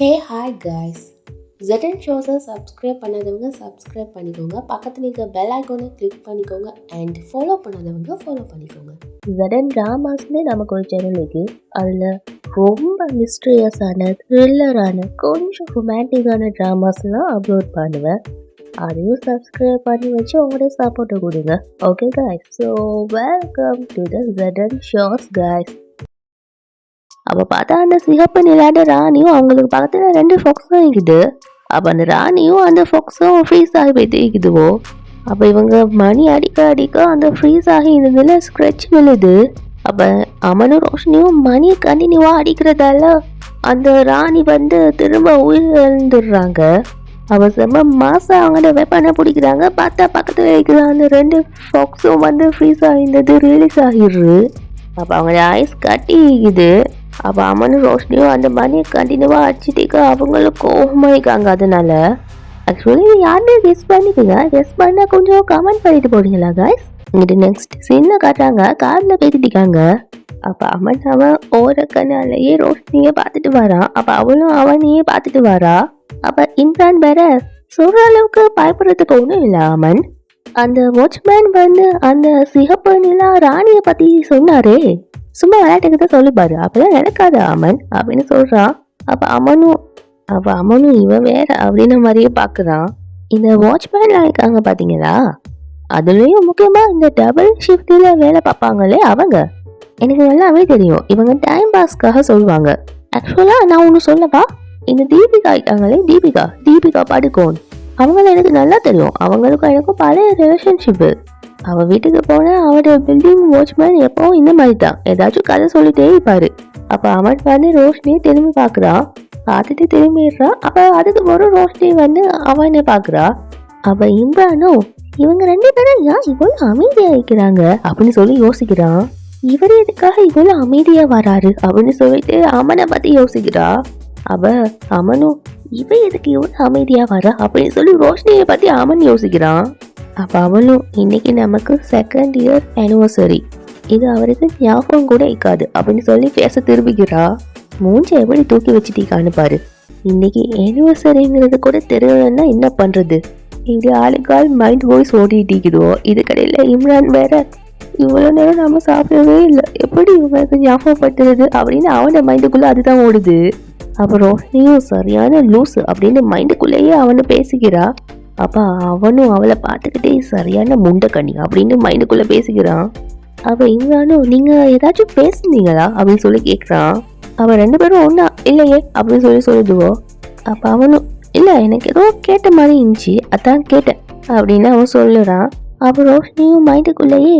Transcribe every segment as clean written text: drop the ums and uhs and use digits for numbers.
ஹே hi guys. ZN ஷோஸை subscribe பண்ணாதவங்க subscribe பண்ணிக்கோங்க. பக்கத்தில் இருக்க பெல் ஐக்கானை கிளிக் பண்ணிக்கோங்க அண்ட் ஃபாலோ பண்ணாதவங்க ஃபாலோ பண்ணிக்கோங்க. ZN ட்ராமாஸ்னே நமக்கு ஒரு சேனல் இருக்கு. அதில் ரொம்ப மிஸ்டீரியஸான த்ரில்லரான கொஞ்சம் ரொமான்டிக்கான ட்ராமாஸ்லாம் அப்லோட் பண்ணுவேன். அதையும் சப்ஸ்கிரைப் பண்ணி வச்சு உங்களோட சப்போர்ட்டை கொடுங்க. Okay guys, so welcome to the ZN shows guys. அப்போ பார்த்தா அந்த சிகப்பு நிலாண்ட ராணியும் அவங்களுக்கு பக்கத்தில் 2 ஃபாக்ஸும் இருக்குது. அப்போ அந்த ராணியும் அந்த ஃபாக்ஸும் ஃப்ரீஸ் ஆகி போயிட்டு இருக்குதுவோ. அப்போ இவங்க மணி அடிக்க அடிக்க அந்த ஃப்ரீஸ் ஆகி இருந்ததில் ஸ்க்ரெட்ச் விழுது. அப்போ அமனும் ரோஷினியும் மணியை கண்டினியூவாக அடிக்கிறதால அந்த ராணி திரும்ப உயிர் இழந்துடுறாங்க. அவள் செம்ம மாதம் அவங்களோட வெப்பனை பிடிக்கிறாங்க. பார்த்தா பக்கத்தில் இருக்கிற அந்த 2 ஃபாக்ஸும் ஃப்ரீஸ் ஆகிருந்தது ரிலீஸ் ஆகிடுது. அப்போ அவங்களோட ஐஸ் கட்டிக்குது. அப்போ அம்மனும் ரோஷினியும் அந்த மணியை கண்டினியூவாக அடிச்சுட்டு அவங்களும் கோபமாயிக்காங்க. அதனால ஆக்சுவலி யாருன்னு கெஸ் பண்ணிக்கோங்க. கெஸ் பண்ணால் கொஞ்சம் கமெண்ட் பண்ணிட்டு போறீங்களா காய்ஸ். இங்கிட்டு நெக்ஸ்ட் சீனில் காட்டுறாங்க, காரில் பேசிட்டிருக்காங்க. அப்போ அவன் ஓர கண்ணாலேயே ரோஷினியை பார்த்துட்டு வரான். அப்போ அவளும் அவனையே பார்த்துட்டு வரா. அப்போ இம்ரான் வேற சொல்கிற அளவுக்கு பயப்படுறதுக்கு ஒன்றும் இல்லை. அமன் அந்த வாட்ச்மேன் அந்த சிகப்பு நிலா ராணியை பற்றி சொன்னாரே, சும்மா விளையாட்டுக்கு தான் சொல்லிப்பாரு, அப்பெல்லாம் நடக்காது அமன் அப்படின்னு சொல்றான். அப்ப அமனும் இவன் வேற அப்படின்ன மாதிரியே பாக்குறான். இந்த வாட்ச்மேன்லாம் இருக்காங்க பாத்தீங்களா, அதுலயும் முக்கியமா இந்த டபுள் ஷிஃப்ட்ல வேலை பார்ப்பாங்களே அவங்க, எனக்கு நல்லாவே தெரியும். இவங்க டைம் பாஸ்க்காக சொல்லுவாங்க. ஆக்சுவலா நான் ஒண்ணு சொல்லவா, இந்த தீபிகா இருக்காங்களே, தீபிகா படுகோன், அவங்கள எனக்கு நல்லா தெரியும். அவங்களுக்கும் எனக்கும் பழைய ரிலேஷன்ஷிப்பு. அவள் வீட்டுக்கு போனால் அவனோட பில்டிங் வாட்ச்மேன் எப்பவும் இந்த மாதிரி தான் ஏதாச்சும் கதை சொல்லிட்டே இருப்பாரு. அப்போ அவன் ரோஷினியை திரும்பி பார்க்குறான். பார்த்துட்டு திரும்பிடுறான். அப்போ அதுக்கு ஒரு ரோஷினி அவனை பார்க்குறா. அப்போ இம்ரானும் இவங்க 2 பேரும் ஏன் இவ்வளோ அமைதியாக இருக்கிறாங்க அப்படின்னு சொல்லி யோசிக்கிறான். இவர் எதுக்காக இவ்வளோ அமைதியாக வராரு அப்படின்னு சொல்லிட்டு அமனை பற்றி யோசிக்கிறா. அமனும் இவன் எதுக்கு இவ்வளோ அமைதியாக வரா அப்படின்னு சொல்லி ரோஷினியை பற்றி அமன் யோசிக்கிறான். அப்போ அவளும் இன்னைக்கு நமக்கு 2nd இயர் ஆனிவர்சரி, இது அவருக்கு ஞாபகம் கூட இருக்காது அப்படின்னு சொல்லி பேச திரும்பிக்கிறா. மூஞ்சை எப்படி தூக்கி வச்சுட்டீக்கான்னு பாரு. இன்னைக்கு ஆனிவர்சரிங்கிறது கூட தெரியலன்னா என்ன பண்றது, இப்படி ஆளுக்கால் மைண்ட் வாய்ஸ் ஓடிட்டு இருக்குதோ. இது கடையில் இம்ரான் வேற இவ்வளோ நேரம் நம்ம சாப்பிடவே இல்லை, எப்படி இவங்களுக்கு ஞாபகப்படுத்துறது அப்படின்னு அவனோட மைண்டுக்குள்ள அதுதான் ஓடுது. அப்புறம் ரோஷினியும் சரியான லூஸ் அப்படின்னு மைண்டுக்குள்ளேயே அவனை பேசிக்கிறா. அப்போ அவனும் அவளை பார்த்துக்கிட்டே சரியான முண்டக்கண்ணி அப்படின்னு மைண்டுக்குள்ளே பேசிக்கிறான். அவள் இம்ரானும் நீங்கள் ஏதாச்சும் பேசுனீங்களா அப்படின்னு சொல்லி கேட்குறான். அவள் 2 பேரும் ஒன்றா இல்லையே அப்படின்னு சொல்லுதுவோ. அப்போ அவனும் இல்லை, எனக்கு ஏதோ கேட்ட மாதிரி இருந்துச்சு, அதான் கேட்டேன் அப்படின்னு அவன் சொல்லுறான். அப்போ ரோஷினியும் மைண்டுக்குள்ளேயே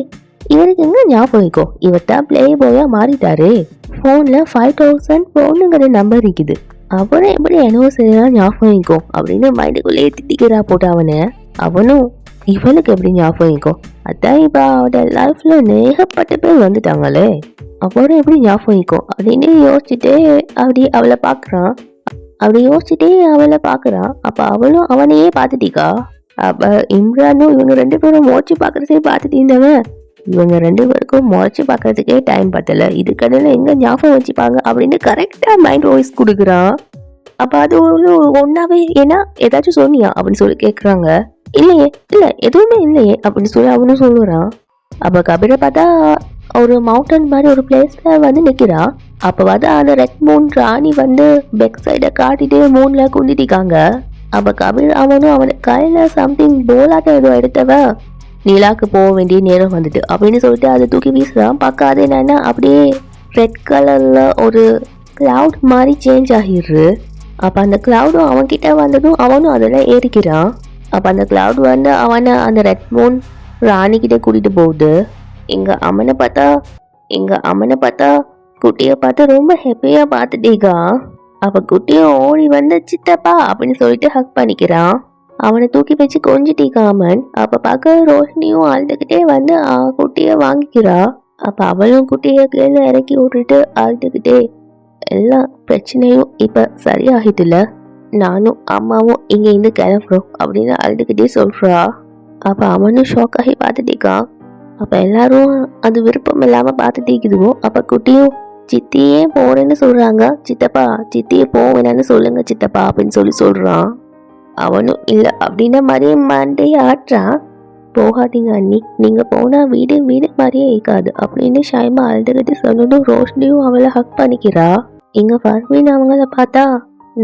இவருக்கு எங்கே ஞாபகம் இருக்கும், இவர் தான் பிளே பாயாக மாறிட்டாரு, ஃபோனில் 5000 ஃபோனுங்கிற நம்பர் இருக்குது, அப்புறம் எப்படி ஆனிவர்சரிலாம் ஞாபகம் இருக்கும் அப்படின்னு மைண்டுக்குள்ளேயே திட்டிக்கிறா போட்டு அவனை. அவனும் இவளுக்கு எப்படி ஞாபகம் இருக்கும், அதான் இப்போ அவட லைஃப்ல ஏகப்பட்ட பேர் வந்துட்டாங்களே, அப்புறம் எப்படி ஞாபகம் இருக்கும் அப்படின்னு யோசிச்சுட்டே அவளை பார்க்குறான். அப்படி யோசிச்சுட்டே அவளை பார்க்குறான். அப்போ அவளும் அவனையே பார்த்துட்டிக்கா. அப்போ இம்ரானும் இவங்க 2 பேரும் மோச்சு பார்க்குறதே பார்த்துட்டு இருந்தவன் இவங்க 2 பேருக்கும் முறைச்சி பார்க்கறதுக்கே டைம் பத்தல, இது கடையில் எங்கே ஞாபகம் வச்சுப்பாங்க அப்படின்னு கரெக்டாக மைண்ட் வாய்ஸ் கொடுக்குறான். அப்போ அது ஒன்றாவே ஏன்னா ஏதாச்சும் சொன்னியா அப்படின்னு சொல்லி கேட்குறாங்க. இல்லையே, இல்லை எதுவுமே இல்லையே அப்படின்னு சொல்லி அவனும் சொல்லுறான். அப்போ கபீரை பார்த்தா ஒரு மவுண்டன் மாதிரி ஒரு பிளேஸில் நிற்கிறான். அப்போ அந்த ரெட் மூன் ராணி பெக் சைடை காட்டிட்டு மூணில் குந்திட்டிக்காங்க. அப்போ கபீர் அவனும் அவனை கையில் சம்திங் போலாட்டம் ஏதோ எடுத்தவன் நிலாக்கு போக வேண்டிய நேரம் வந்துட்டு அப்படின்னு சொல்லிட்டு அதை தூக்கி வீசுறான். பார்க்க அது என்னன்னா அப்படியே ரெட் கலர்ல ஒரு கிளவுட் மாதிரி சேஞ்ச் ஆகிடுது. அப்போ அந்த கிளவுடும் அவன்கிட்ட வந்ததும் அவனும் அதில் ஏறிக்கிறான். அப்போ அந்த கிளவுட் அவனை அந்த ரெட் மூன் ராணிக்கிட்ட கூட்டிட்டு போகுது. எங்க அம்மனை பார்த்தா குட்டியை பார்த்து ரொம்ப ஹாப்பியா பார்த்துட்டீங்க. அப்போ குட்டியை ஓடி சித்தப்பா அப்படின்னு சொல்லிட்டு ஹக் பண்ணிக்கிறான். அவனை தூக்கி வச்சு கொஞ்சிட்டிக்காமன். அப்ப பார்க்க ரோஷினியும் அழுதுகிட்டே குட்டிய வாங்கிக்கிறா. அப்ப அவளும் குட்டிய கீழே இறக்கி விட்டுட்டு அழுதுகிட்டே எல்லா பிரச்சனையும் இப்ப சரியாகிட்டுல, நானும் அம்மாவும் இங்க இருந்து கிளம்புறோம் அப்படின்னு அழுதுகிட்டே சொல்றா. அப்ப அவனும் ஷாக் ஆகி பார்த்துட்டிக்கான். அப்ப எல்லாரும் அது விருப்பம் இல்லாம பார்த்துட்டு இருக்குதுவோ. அப்ப குட்டியும் சித்தியே போறேன்னு சொல்றாங்க சித்தப்பா, சித்தியே போவேன்னு சொல்லுங்க சித்தப்பா அப்படின்னு சொல்றான். அவனும் இல்லை அப்படின்ன மாதிரியே மண்டையை ஆட்டுறான். போகாதீங்க அண்ணி, நீங்க போனா வீடு மாதிரியே இருக்காது அப்படின்னு ஷைமா அழுதுகிட்டு சொன்னதும் ரோஷினியும் அவளை ஹக் பண்ணிக்கிறா. இங்க ஃபர்வீன் அவங்கள பார்த்தா,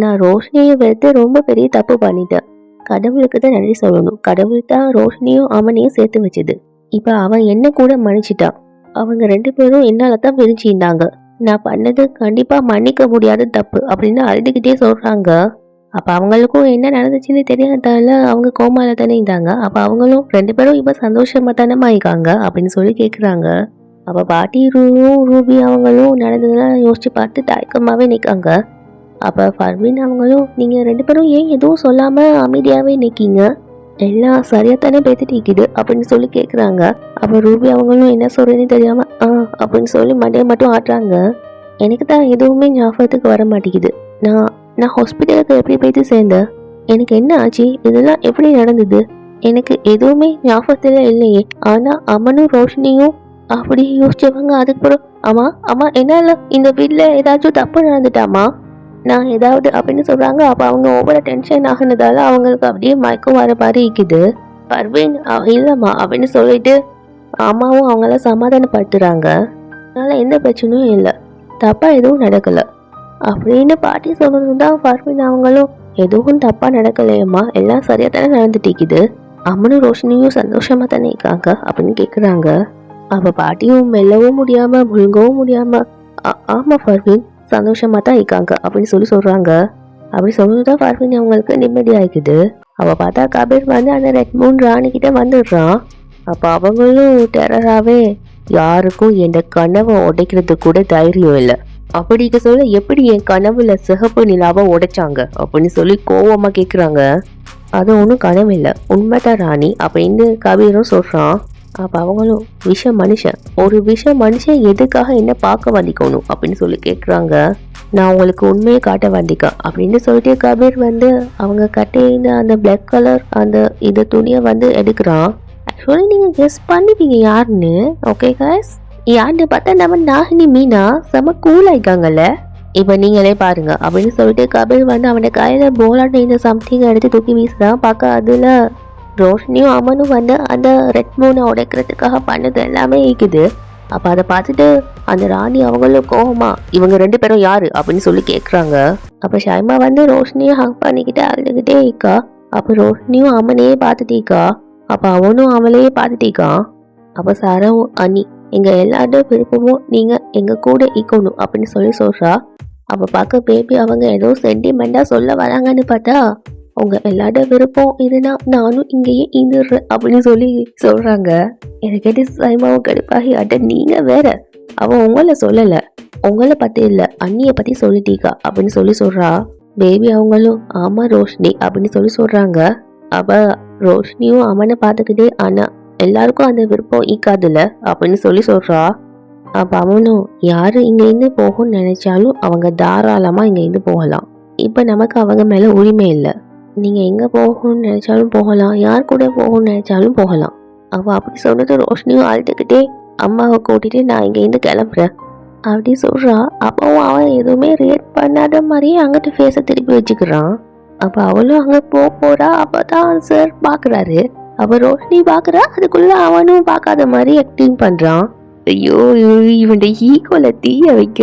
நான் ரோஷினியை வெறுத்து ரொம்ப பெரிய தப்பு பண்ணிட்டேன். கடவுளுக்கு தான் நன்றி சொல்லணும். கடவுள் தான் ரோஷினியும் அவனையும் சேர்த்து வச்சது. இப்ப அவன் என்ன கூட மன்னிச்சிட்டான். அவங்க 2 பேரும் என்னால தான் பிரிஞ்சிருந்தாங்க. நான் பண்ணது கண்டிப்பா மன்னிக்க முடியாத தப்பு அப்படின்னு அழுதுகிட்டே சொல்றாங்க. அப்ப அவங்களுக்கும் என்ன நடந்துச்சுன்னு தெரியாதால அவங்க கோமால தானே இருந்தாங்க. அப்ப அவங்களும் 2 பேரும் இப்ப சந்தோஷமா தானே இருக்காங்க அப்படின்னு சொல்லி கேக்குறாங்க. அப்ப பாட்டி ரூபி அவங்களும் நடந்ததெல்லாம் யோசிச்சு பார்த்து தயக்கமாவே நிற்காங்க. அப்ப ஃபர்வீன் அவங்களும், நீங்க 2 பேரும் ஏன் எதுவும் சொல்லாம அமைதியாவே நிக்கீங்க, எல்லாம் சரியா தானே பேசிட்டு இருக்குது அப்படின்னு சொல்லி கேக்குறாங்க. அப்ப ரூபி அவங்களும் என்ன சொல்றேன்னு தெரியாம அப்படின்னு சொல்லி மண்டையை மட்டும் ஆட்டுறாங்க. எனக்கு தான் எதுவுமே ஞாபகத்துக்கு வர மாட்டேங்குது. நான் ஹாஸ்பிட்டலுக்கு எப்படி போயிட்டு சேர்ந்தேன், எனக்கு என்ன ஆச்சு, இதெல்லாம் எப்படி நடந்தது, எனக்கு எதுவுமே ஞாபகத்துல இல்லையே. ஆனா அம்மனும் ரோஷினியும் அப்படி யோசிச்சவங்க அதுக்கப்புறம் அம்மா என்னால இந்த வீட்டில் ஏதாச்சும் தப்பு நடந்துட்டாமா, நான் ஏதாவது அப்படின்னு சொல்றாங்க. அப்ப அவங்க ஓவர டென்ஷன் ஆகுனதால அவங்களுக்கு அப்படியே மயக்கம் வர மாதிரி இருக்குது. பர்வீன் இல்லம்மா அப்படின்னு சொல்லிட்டு அம்மாவும் அவங்கள சமாதானப்படுத்துறாங்க. அதனால எந்த பிரச்சனையும் இல்லை, தப்பா எதுவும் நடக்கல அப்படின்னு பாட்டி சொல்லணும் தான் ஃபர்வீன் அவங்களும், எதுவும் தப்பா நடக்கலையம்மா, எல்லாம் சரியா தானே நடந்துட்டு இருக்குது, அம்மனும் ரோஷினியும் சந்தோஷமா தானே இருக்காங்க அப்படின்னு கேக்குறாங்க. அப்ப பாட்டியும் மெல்லவும் முடியாம முழுங்கவும் முடியாம ஆமா ஃபர்வீன் சந்தோஷமா தான் இருக்காங்க அப்படின்னு சொல்றாங்க. அப்படி சொல்லுதான் ஃபர்வீன் அவங்களுக்கு நிம்மதியாயிக்குது. அவ பார்த்தா கபீர் வந்து அந்த ரெட் மூன் ராணி கிட்ட வந்துடுறான். அப்ப அவங்களும் டெரராவே, யாருக்கும் என் கனவை உடைக்கிறது கூட தைரியம் இல்லை, அப்படிக்க சொல்ல எப்படி என் கனவுல சிகப்பு நிலாவை உடைச்சாங்க அப்படின்னு சொல்லி கோவமா கேக்குறாங்க. அது ஒன்றும் கனவு இல்லை, உண்மைதான் ராணி அப்படின்னு கபீரும் சொல்றான். அப்ப அவங்களும், ஒரு விஷ மனுஷன் எதுக்காக என்ன பார்க்க வந்திக்கணும் அப்படின்னு சொல்லி கேட்குறாங்க. நான் உங்களுக்கு உண்மையை காட்ட வந்திக்கேன் அப்படின்னு சொல்லிட்டு கபீர் வந்து அவங்க கட்டையில அந்த பிளாக் கலர் அந்த இது துணியை வந்து எடுக்கிறான். ஆக்சுவலி நீங்க கெஸ் பண்ணிப்பீங்க யாருன்னு. ஓகே கைஸ், யாருன்னு பார்த்தா நம்ம நாகினி மீனா செம கூல் ஆயிக்காங்கல்ல, இப்ப நீங்களே பாருங்க அப்படின்னு சொல்லிட்டு கபீர் வந்து அவனோட கையில போலாட்டு இந்த சம்திங் எடுத்து தூக்கி வீசுறான். பார்க்க அதுல ரோஷினியும் அம்மனும் வந்து அந்த ரெட் மூனை உடைக்கிறதுக்காக பண்ணது எல்லாமே இருக்குது. அப்ப அதை பார்த்துட்டு அந்த ராணி அவங்களும் கோவமா, இவங்க 2 பேரும் யாரு அப்படின்னு சொல்லி கேக்குறாங்க. அப்ப ஷைமா வந்து ரோஷினியை ஹக் பண்ணிக்கிட்டு அழுதுகிட்டே இருக்கா. அப்ப ரோஷினியும் அம்மனையே பார்த்துட்டீக்கா. அப்ப அவனும் அவளையே பார்த்துட்டீக்கான். அப்ப சாராவும், அண்ணி எங்க எல்லாரோட விருப்பமும் நீங்க எங்க கூட இருக்கணும் அப்படின்னு சொல்றா. அப்ப பார்க்க பேபி அவங்க ஏதோ சென்டிமெண்டா சொல்ல வராங்கன்னு பார்த்தா, உங்க எல்லாரோட விருப்பம் இதுனா நானும் இங்கேயே இருந்துடுறேன் அப்படின்னு சொல்லி சொல்றாங்க. எனக்கு கேட்டு சைமாவும் கடுப்பாகி, அட்ட நீங்க வேற, அவன் உங்களை சொல்லல, உங்களை பத்தி இல்ல அண்ணிய பத்தி சொல்லிட்டீக்கா அப்படின்னு சொல்றா. பேபி அவங்களும் ஆமா ரோஷினி அப்படின்னு சொல்றாங்க. அப்ப ரோஷினியும் அவனை பார்த்துக்கிட்டே, ஆனா எல்லாருக்கும் அந்த விருப்பம் ஈக்காதுல அப்படின்னு சொல்றா. அப்ப அவனும், யாரு இங்க இருந்து போகும்னு நினைச்சாலும் அவங்க தாராளமா இங்க இருந்து போகலாம், இப்ப நமக்கு அவங்க மேல உரிமை இல்லை, நீங்க எங்க போகணும்னு நினைச்சாலும் போகலாம், யார் கூட போகணும்னு நினைச்சாலும் போகலாம். அவ அப்படி சொன்னது ரோஷினியும் அழுதுகிட்டே அம்மாவை கூட்டிட்டு நான் இங்க இருந்து கிளம்புறேன் அப்படி சொல்றா. அப்பவும் அவன் எதுவுமே ரியாக்ட் பண்ணாத மாதிரியே அங்கிட்டு ஃபேஸை திருப்பி வச்சுக்கிறான். அப்ப அவளும் அங்க போறா. அப்பதான் சார் பாக்குறாரு. அப்ப ரோஷினி பாக்குறா, அதுக்குள்ள அவனும் பார்க்காத மாதிரி ஆக்டிங் பண்றான். ஐயோ இவன் ஈகோல தீய வைக்க.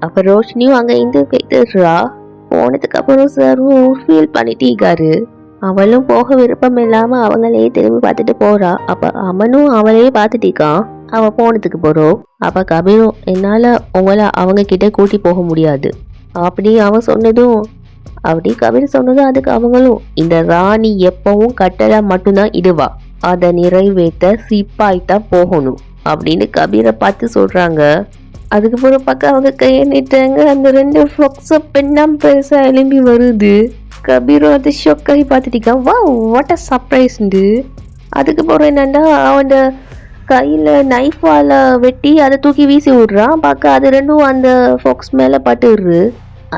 அப்ப ரோஷினியும் அங்க இருந்து போயிட்டுறா. போனதுக்கு அப்புறம் சாரும் ஃபீல் பண்ணிட்டு இருக்காரு. அவளும் போக விருப்பம் இல்லாம அவங்களையே திரும்பி பார்த்துட்டு போறா. அப்ப அவனும் அவளையே பார்த்துட்டிருக்கான். அவ போனதுக்கு போறோம். அப்ப கபீரும், என்னால உங்களை அவங்க கிட்ட கூட்டி போக முடியாது அப்படி அவன் சொன்னதும், அப்படி கபீர் சொன்னதும் அதுக்கு அவங்களும், இந்த ராணி எப்பவும் கட்டளை மட்டும்தான் இடுவா, அதை நிறைவேற்ற சிப்பாய்தான் போகணும் அப்படின்னு கபீரை பார்த்து சொல்றாங்க. அதுக்கப்புறம் பக்கம் அவங்க கையை நீட்டாங்க. அந்த 2 ஃப்ளாக்ஸ பெண்ணாம் பெருசா எழும்பி வருது. கபீரும் அதை ஷொக்காகி பார்த்துட்டிருக்கான். வா வாட் அ சர்ப்ரைஸ்ண்டு. அதுக்கப்புறம் என்னண்டா அவன் கையில் நைஃபால் வெட்டி அதை தூக்கி வீசி விடுறான். பார்க்க அது 2ம் அந்த ஃபாக்ஸ் மேலே பட்டுடுறு.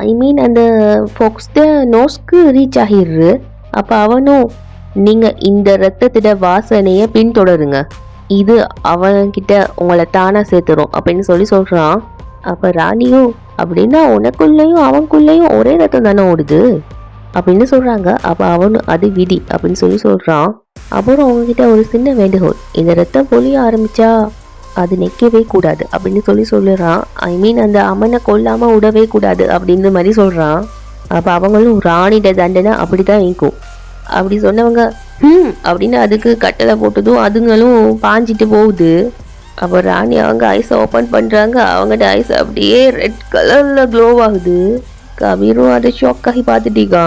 ஐ மீன் அந்த ஃபாக்ஸ்ட நோஸ்க்கு ரீச் ஆகிடுறு. அப்போ அவனும், நீங்கள் இந்த ரத்தத்திட வாசனையை பின்தொடருங்க, இது அவன்கிட்ட உங்களை தானா சேர்த்துரும் அப்படின்னு சொல்றான். அப்போ ராணியும் அப்படின்னா உனக்குள்ளேயும் அவனுக்குள்ளேயும் ஒரே ரத்தம் தானே ஓடுது அப்படின்னு சொல்கிறாங்க. அப்போ அவனும் அது விதி அப்படின்னு சொல்கிறான். அப்புறம் அவங்ககிட்ட ஒரு சின்ன வேண்டுகோள், இந்த ரத்தம் பொழிய ஆரம்பிச்சா அது நிற்கவே கூடாது அப்படின்னு சொல்லுறான். ஐ மீன் அந்த அம்மனை கொல்லாமல் விடவே கூடாது அப்படின்ற மாதிரி சொல்கிறான். அப்போ அவங்களும் ராணிட தண்டனை அப்படி தான் இருக்கும் அப்படி சொன்னவங்க அப்படின்னு அதுக்கு கட்டளை போட்டதும் அதுங்களும் பாஞ்சிட்டு போகுது. அப்போ ராணி அவங்க ஐஸை ஓப்பன் பண்ணுறாங்க. அவங்கள்ட்ட ஐஸ் அப்படியே ரெட் கலரில் க்ளோ ஆகுது. கபீரும் அதை ஷாக்காகி பார்த்துட்டீங்க.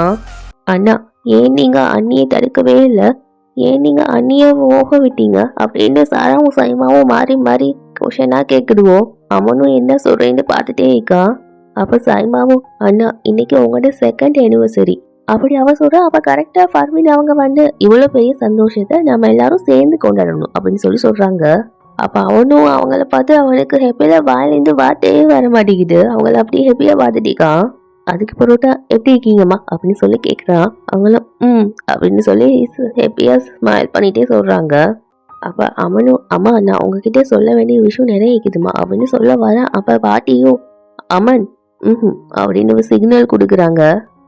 அண்ணா ஏன் நீங்கள் அண்ணியை தடுக்கவே இல்லை, ஏன் நீங்கள் அண்ணியை போக விட்டீங்க அப்படின்னு சாராவும் சைமாவும் மாறி மாறி கொஷனாக கேட்குதுவோம். அவனும் என்ன சொல்கிறேன்னு பார்த்துட்டே இருக்கான். அப்போ சைமாவும் அண்ணா இன்னைக்கு உங்களோட செகண்ட் ஆனிவர்சரி அப்படி அவ சொல்கிறா. அப்போ கரெக்டாக ஃபர்வின் அவங்க வந்து இவ்வளோ பெரிய சந்தோஷத்தை நம்ம எல்லாரும் சேர்ந்து கொண்டாடணும் அப்படின்னு சொல்கிறாங்க. அப்போ அவனும் அவங்கள பார்த்து அவனுக்கு ஹெப்பியில் வாயிலேருந்து வார்த்தையே வர மாட்டேங்குது. அவங்கள அப்படியே ஹெப்பியாக பார்த்துட்டிக்கான். அதுக்கு பிறகுட்டா எப்படி இருக்கீங்கம்மா அப்படின்னு சொல்லி கேட்குறான். அவங்களும் அப்படின்னு சொல்லி ஹெப்பியாக ஸ்மைல் பண்ணிகிட்டே சொல்கிறாங்க. அப்போ அவனும் அம்மா நான் உங்ககிட்ட சொல்ல வேண்டிய விஷயம் நிறைய இருக்குதுமா அப்படின்னு சொல்ல வரேன். அப்போ பாட்டியும் அமன் அப்படின்னு ஒரு சிக்னல் கொடுக்குறாங்க.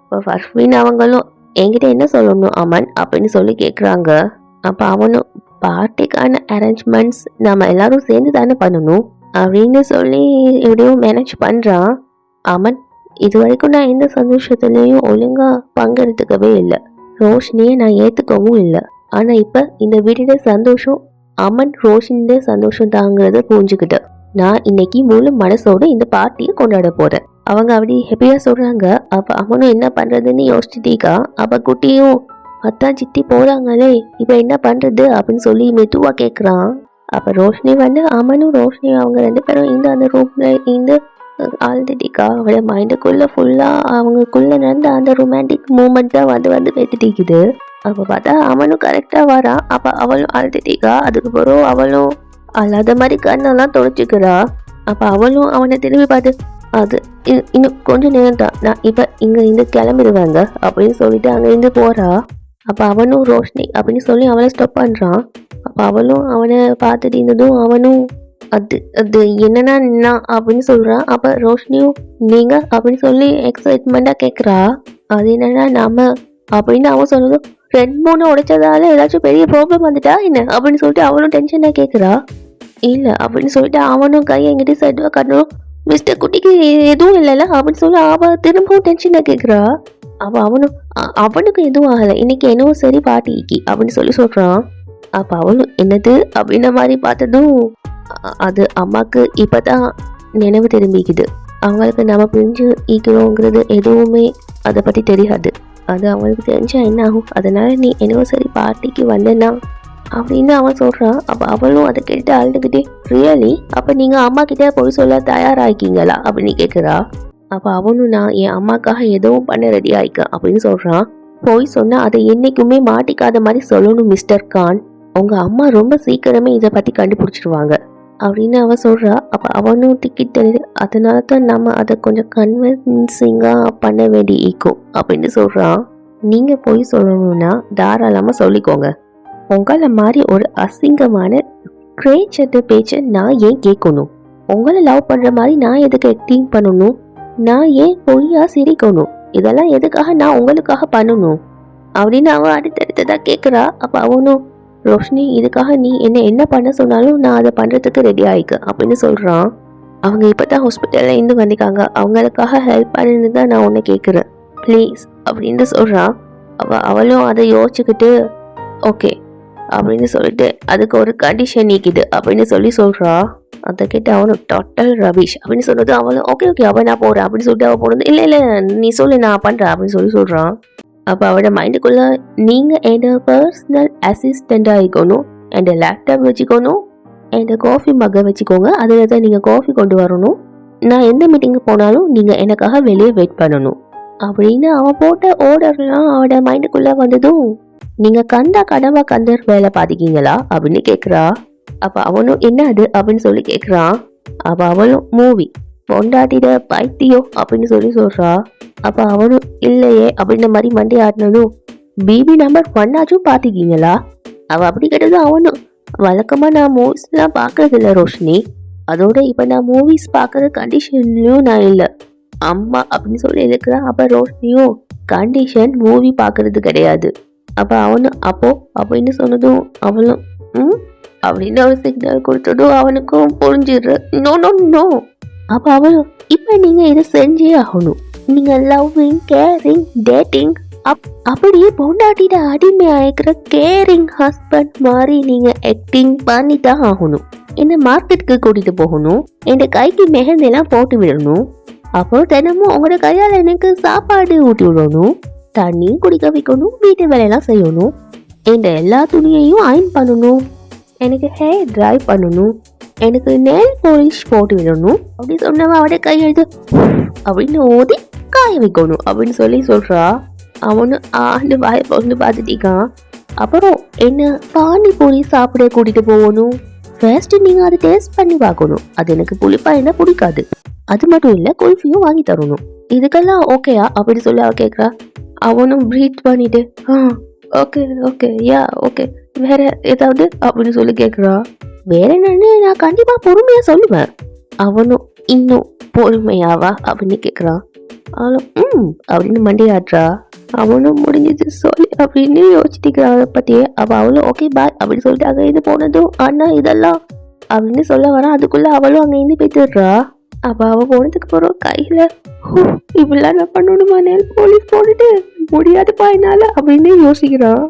இப்போ ஃபர்வின் அவங்களும் என்கிட்ட என்ன சொல்லணும் அமன் அப்படின்னு சொல்லி கேட்குறாங்க. அப்போ அவனும் பார்ட்டிக்கான அரேஞ்ச்மெண்ட்ஸ் நம்ம எல்லாரும் சேர்ந்து தானே பண்ணணும் அப்படின்னு சொல்லி எப்படியும் மேனேஜ் பண்ணுறான். அமன் இது வரைக்கும் நான் எந்த சந்தோஷத்துலேயும் ஒழுங்காக பங்கெடுத்துக்கவே இல்லை, ரோஷினியை நான் ஏற்றுக்கவும் இல்லை. ஆனால் இப்போ இந்த வீட்டோட சந்தோஷம் அமன் ரோஷினியோட சந்தோஷம் தாங்கிறத புரிஞ்சுக்கிட்டேன். நான் இன்னைக்கு முழு மனசோடு இந்த பார்ட்டியை கொண்டாட போகிறேன் அவங்க அப்படி ஹெப்பியாக சொல்கிறாங்க. அப்போ அவனும் என்ன பண்ணுறதுன்னு யோசிச்சுட்டீக்கா. அப்போ குட்டியும் அத்தான் சித்தி போகிறாங்களே இப்போ என்ன பண்ணுறது அப்படின்னு சொல்லி மெதுவாக கேட்குறான். அப்போ ரோஷினி வந்து அமனும் ரோஷினியும் அவங்க 2 பேரும் இந்த அந்த ரூமில் இருந்து ஆழ்ந்துட்டிக்கா. அவளோட மைண்டுக்குள்ளே ஃபுல்லாக அவங்களுக்குள்ளே நடந்த அந்த ரொமான்டிக் மூமெண்ட் தான் வந்து பேத்துட்டிக்குது. அப்போ பார்த்தா அவனும் கரெக்டாக வரான். அப்போ அவளும் அழுதுட்டிக்கா. அதுக்கப்புறம் அவளும் அல்லாத மாதிரி கண்ணெல்லாம் தொலைச்சிக்கிறா. அப்போ அவளும் அவனை திரும்பி பார்த்து அது இன்னும் கொஞ்சம் நேரம் தான், நான் இப்போ இங்கே கிளம்பிடுவாங்க அப்படின்னு சொல்லிட்டு அங்கேருந்து போகிறா. அப்போ அவனும் ரோஷினி அப்படின்னு சொல்லி அவளை ஸ்டாப் பண்ணுறான். அப்போ அவளும் அவனை பார்த்துட்டு இருந்ததும் அவனும் அது என்னன்னா அப்படின்னு சொல்கிறான். அப்போ ரோஷினியும் நீங்கள் அப்படின்னு சொல்லி எக்ஸைட்மெண்ட்டாக கேட்குறா. அது என்னன்னா நம்ம அப்படின்னு அவன் சொன்னதும் 2-3 உடைச்சதால ஏதாச்சும் பெரிய ப்ராப்ளம் வந்துட்டா என்ன அப்படின்னு சொல்லிட்டு அவனும் டென்ஷனாக கேட்குறா. இல்லை அப்படின்னு சொல்லிட்டு அவனும் கையை எங்கிட்ட சைடுவாக காட்டணும். மிஸ்டர் குட்டிக்கு எதுவும் இல்லைல்ல அப்படின்னு சொல்லி அவள் திரும்பவும் டென்ஷனாக கேட்குறா. அவனும் அவனுக்கு எதுவும் ஆகலை, இன்னைக்கு என்னவோ சரி பாட்டிக்கு அப்படின்னு சொல்லி சொல்கிறான். அப்போ அவளும் என்னது அப்படின்ன மாதிரி பார்த்ததும் அது அம்மாவுக்கு இப்போ தான் நினைவு திரும்பிக்குது. அவங்களுக்கு நம்ம பிரிஞ்சு ஈக்கிறோங்கிறது எதுவுமே அதை பற்றி தெரியாது. அது அவங்களுக்கு தெரிஞ்சா என்ன ஆகும், அதனால நீ என்னவோ சரி பார்ட்டிக்கு வந்தேன்னா அப்படின்னு அவன் சொல்கிறான். அப்போ அவளும் அதை கேட்டு அழுதுகிட்டே ரியலி அப்போ நீங்கள் அம்மா கிட்டே போய் சொல்ல தயாராகிக்கீங்களா அப்படின்னு கேட்குறா. அப்போ அவனும் நான் என் அம்மாக்காக எதுவும் பண்ண ரெடி ஆகிக்க அப்படின்னு சொல்கிறான். போய் சொன்னால் அதை என்றைக்குமே மாட்டிக்காத மாதிரி சொல்லணும் மிஸ்டர் கான், உங்கள் அம்மா ரொம்ப சீக்கிரமே இதை பற்றி கண்டுபிடிச்சிருவாங்க அப்படின்னு அவன் சொல்கிறா. அப்போ அவனும் டிக்கெட் தெரியுது, அதனால தான் நம்ம அதை கொஞ்சம் கன்வின்சிங்காக பண்ண வேண்டி இருக்கும் அப்படின்னு சொல்கிறான். நீங்கள் போய் சொல்லணும்னா தாராளமாக சொல்லிக்கோங்க, உங்களை மாதிரி ஒரு அசிங்கமான கிரேச்சட்டு பேச்சை நான் ஏன் கேட்கணும், உங்களை லவ் பண்ணுற மாதிரி நான் எதுக்கு ஆக்டிங் பண்ணணும், நான் ஏன் பொய்யா சிரிக்கணும், இதெல்லாம் எதுக்காக நான் உங்களுக்காக பண்ணணும் அப்படின்னு அவன் அடுத்தடுத்ததாக கேட்குறா. அப்போ அவனும் ரோஷினி இதுக்காக நீ என்ன பண்ண சொன்னாலும் நான் அதை பண்ணுறதுக்கு ரெடி ஆகிக்க அப்படின்னு சொல்கிறான். அவங்க இப்போ தான் ஹாஸ்பிட்டலில் இருந்து வந்திருக்காங்க, அவங்களுக்காக ஹெல்ப் பண்ணுன்னு தான் நான் உன்னை கேட்குறேன் ப்ளீஸ் அப்படின்னு சொல்கிறான். அவளும் அதை யோசிச்சுக்கிட்டு ஓகே அப்படின்னு சொல்லிட்டு அதுக்கு ஒரு கண்டிஷன் நீக்குது அப்படின்னு சொல்கிறா. அதை கேட்டு அவனும் டோட்டல் ரபிஷ் அப்படின்னு சொன்னது அவளும் ஓகே அவன் நான் போகிறேன் அப்படின்னு சொல்லிட்டு அவள் போனது இல்லை நீ சொல்லு நான் பண்ணுறேன் அப்படின்னு சொல்கிறான். அப்போ அவளோட மைண்டுக்குள்ளே நீங்கள் என்னோட பர்சனல் அசிஸ்டண்ட்டாக இருக்கணும், என் லேப்டாப் வச்சுக்கணும், என் காஃபி மகை வச்சுக்கோங்க, அதில் தான் நீங்கள் காஃபி கொண்டு வரணும், நான் எந்த மீட்டிங்கு போனாலும் நீங்கள் எனக்காக வெளியே வெயிட் பண்ணணும் அப்படின்னு அவன் போட்ட ஆர்டர்லாம் அவளோட மைண்டுக்குள்ளே வந்ததும் நீங்கள் கனவா கந்தர் வேலை பார்த்துக்கீங்களா அப்படின்னு கேட்குறா. அப்போ அவனும் என்ன அது அப்படின்னு சொல்லி கேட்குறான். அப்போ அவளும் மூவி பொண்டாட்டிட பைத்தியம் அப்படின்னு சொல்கிறா. அப்போ அவனும் இல்லையே அப்படின்ற மாதிரி மண்டி ஆட்டினதும் பிபி நம்பர் 1 பார்த்துக்கீங்களா அவள் அப்படி கேட்டதும் அவனும் வழக்கமாக நான் மூவிஸ்லாம் பார்க்கறதில்ல ரோஷினி, அதோட இப்போ நான் மூவிஸ் பார்க்குற கண்டிஷன்லையும் நான் இல்லை. அம்மா அப்படின்னு சொல்லி இருக்கிறா. அப்போ ரோஷினியும் கண்டிஷன் மூவி பார்க்கறது கிடையாது. அப்போ அவனும் அப்போ அப்படின்னு சொன்னதும் அவளும் அப்படின்னு ஒரு சிக்னல் கொடுத்ததும் அவனுக்கும் புரிஞ்சிடுற. No no no. அப்போ அவளும் இப்போ நீங்கள் இதை செஞ்சே ஆகணும். நீங்கள் லவ்விங் கேரிங் டேட்டிங் அப்படியே பொண்டாட்டிட அடிமை ஆயிக்கிற கேரிங் ஹஸ்பண்ட் மாதிரி நீங்கள் ஆக்டிங் பண்ணி தான் ஆகணும். என்ன மார்க்கெட்டுக்கு கூட்டிகிட்டு போகணும். என் கைக்கு மெஹந்திலாம் போட்டு விடணும். அப்போ தினமும் உங்களோட கையால் எனக்கு சாப்பாடு ஊட்டி விடணும். தண்ணி குடிக்க வைக்கணும். வீட்டு வேலையெல்லாம் செய்யணும். என் எல்லா துணியையும் அயன் பண்ணணும். எனக்கு ஹேர் ட்ரை பண்ணணும். எனக்கு நெல் பாலிஷ் போட்டு விடணும். அப்படி சொன்னவன் அவட கையெழுத்து அப்படின்னு ஓதி காய வைக்கணும் அப்படின்னு சொல்லி சொல்கிறா. அவனு ஆண்டு வாயை பொண்ணு பார்த்துட்டிக்கான். அப்புறம் என்ன பானிபூரி சாப்பிட கூட்டிகிட்டு போகணும். ஃபர்ஸ்ட் நீங்கள் அதை டேஸ்ட் பண்ணி பார்க்கணும். அது எனக்கு புளிப்பா என்ன பிடிக்காது. அது மட்டும் இல்லை குல்ஃபியும் வாங்கி தரணும். இதுக்கெல்லாம் ஓகேயா அப்படின்னு சொல்லி அவ கேட்குறா. அவனும் ப்ரீத் பண்ணிட்டு ஓகே ஓகே யா ஓகே வேற ஏதாவது அப்படின்னு சொல்லி கேட்குறா. வேற என்னன்னு நான் கண்டிப்பாக பொறுமையாக சொல்லுவேன். அவனும் இன்னும் பொறுமையாவா அப்படின்னு கேட்குறான். அவளும் அப்படின்னு மண்டியாடுறா. அவனும் முடிஞ்சது சொல்லி அப்படின்னு யோசிச்சுக்கிறான் அதை பற்றியே. அவளும் ஓகே பாய் அப்படின்னு சொல்லிட்டு அங்கே இருந்து போனதும் அண்ணா இதெல்லாம் அப்படின்னு சொல்ல வரான். அதுக்குள்ளே அவளும் அங்கே இருந்து போய்த்துடுறா. அவள் போனதுக்கு போகிறோம் கையில் இப்படிலாம் நான் பண்ணணுமா நெல் போலீஸ் போட்டுட்டு முடியாதுப்பா என்னால் அப்படின்னு யோசிக்கிறான்.